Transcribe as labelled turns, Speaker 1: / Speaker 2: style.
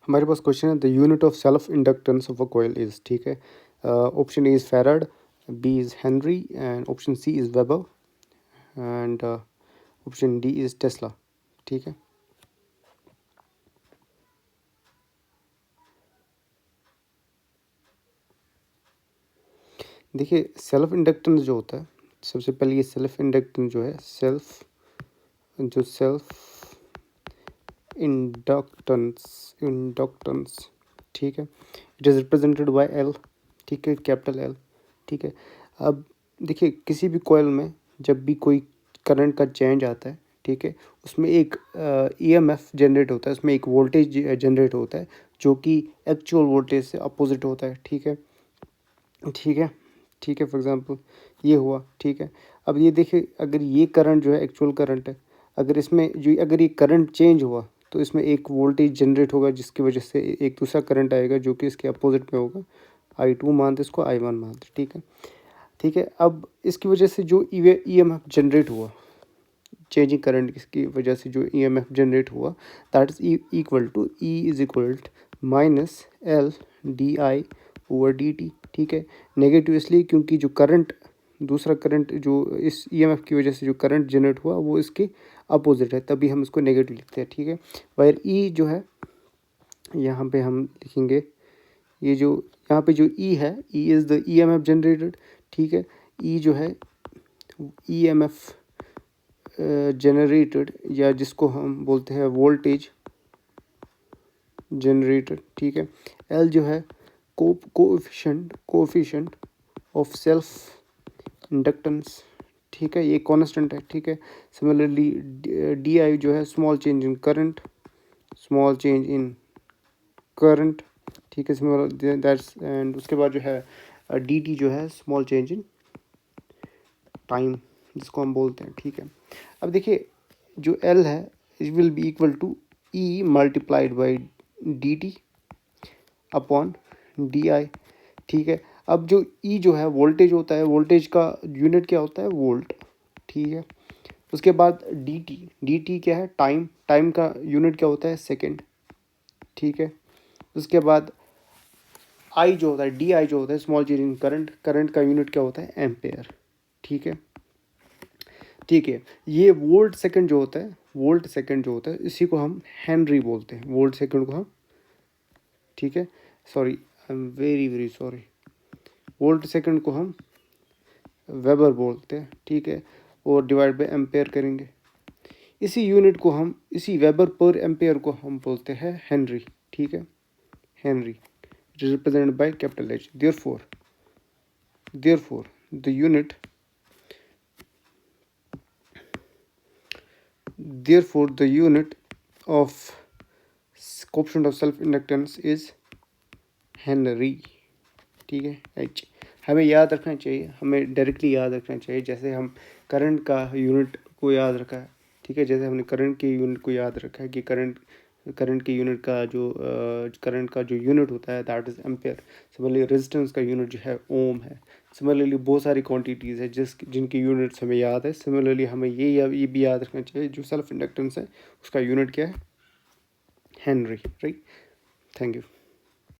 Speaker 1: हमारे पास क्वेश्चन है the unit of self inductance of a coil is, ठीक है। Option A is farad, B is henry and option C is weber and option D is tesla, ठीक है। देखिए self inductance जो होता है, सबसे पहले ये सेल्फ इंडक्टेंस जो है, सेल्फ इंडक्टेंस, ठीक है, it is represented by L, ठीक है, कैपिटल एल, ठीक है। अब देखिए किसी भी कॉइल में जब भी कोई करंट का चेंज आता है, ठीक है, उसमें एक ईएमएफ जनरेट होता है, उसमें एक वोल्टेज जनरेट होता है जो कि एक्चुअल वोल्टेज से अपोजिट होता है, ठीक है, ठीक है, ठीक है। फॉर एग्जांपल ये हुआ, ठीक है। अब ये देखिए अगर ये करंट जो है एक्चुअल करंट है, अगर इसमें जो अगर ये करंट चेंज हुआ तो इसमें एक वोल्टेज जनरेट होगा जिसकी वजह से एक दूसरा करंट आएगा जो कि इसके अपोजिट में होगा। I2 मानते इसको, I1 मानते, ठीक है, ठीक है। अब इसकी वजह से जो ईएमएफ जनरेट हुआ, चेंजिंग करंट की वजह से जो ईएमएफ जनरेट हुआ, that is equal to E is equal minus L D I over D T, ठीक है। नेगेटिव इसलिए क्योंकि जो करंट, दूसरा करंट जो इस ईएमएफ की वजह से जो करंट जनरेट हुआ वो इसके अपोजिट है, तभी हम इसको नेगेटिव लिखते हैं, ठीक है। वायर ई जो है यहाँ पे हम लिखेंगे, ये जो यहाँ पे जो ई है, E is the EMF generated, ठीक है। ई जो है ईएमएफ जनरेटेड या जिसको हम बोलते हैं वोल्टेज जनरेटेड, ठीक है। एल जो है कोफिशेंट ऑफ सेल्फ इंडक्टेंस, ठीक है, ये कांस्टेंट है, ठीक है। सिमिलरली डी आई जो है small change in current, small change in current, ठीक है, सिमिलर दैट्स, एंड उसके बाद जो है डी टी जो है स्मॉल चेंज इन टाइम जिसको हम बोलते हैं, ठीक है। अब देखिए जो एल है it will be equal to E multiplied by D T upon D I, ठीक है। अब जो ई जो है वोल्टेज होता है, वोल्टेज का यूनिट क्या होता है, वोल्ट, ठीक है। उसके बाद डी टी क्या है, टाइम, टाइम का यूनिट क्या होता है, सेकेंड, ठीक है। उसके बाद आई जो होता है, डी आई जो होता है small change in current, current का यूनिट क्या होता है, एम्पेयर, ठीक है, ठीक है। ये वोल्ट सेकंड जो होता है, वोल्ट सेकंड जो होता है इसी को हम हेनरी बोलते हैं, वोल्ट सेकंड को हम, ठीक है, sorry I am very very sorry, volt second को हम वेबर बोलते हैं, ठीक है, और डिवाइड बाय एम्पेयर करेंगे। इसी यूनिट को हम, इसी वेबर पर एम्पेयर को हम बोलते हैं हेनरी, ठीक है, Henry, it is represented by capital H. Therefore the unit, therefore the unit of coefficient of self inductance is Henry, ठीक है, एच। हमें याद रखना चाहिए, हमें डायरेक्टली याद रखना चाहिए, जैसे हम करंट का यूनिट को याद रखा है, ठीक है, जैसे हमने करंट के यूनिट को याद रखा है कि करंट के यूनिट का जो करंट का जो यूनिट होता है that is ampere. Similarly resistance का यूनिट जो है ओम है। सिमिलरली बहुत सारी क्वांटिटीज़ है जिनकी यूनिट्स हमें याद है। सिमिलरली हमें ये भी याद रखना चाहिए जो सेल्फ इंडक्टेंस है उसका यूनिट क्या है, हेनरी, राइट। Thank you.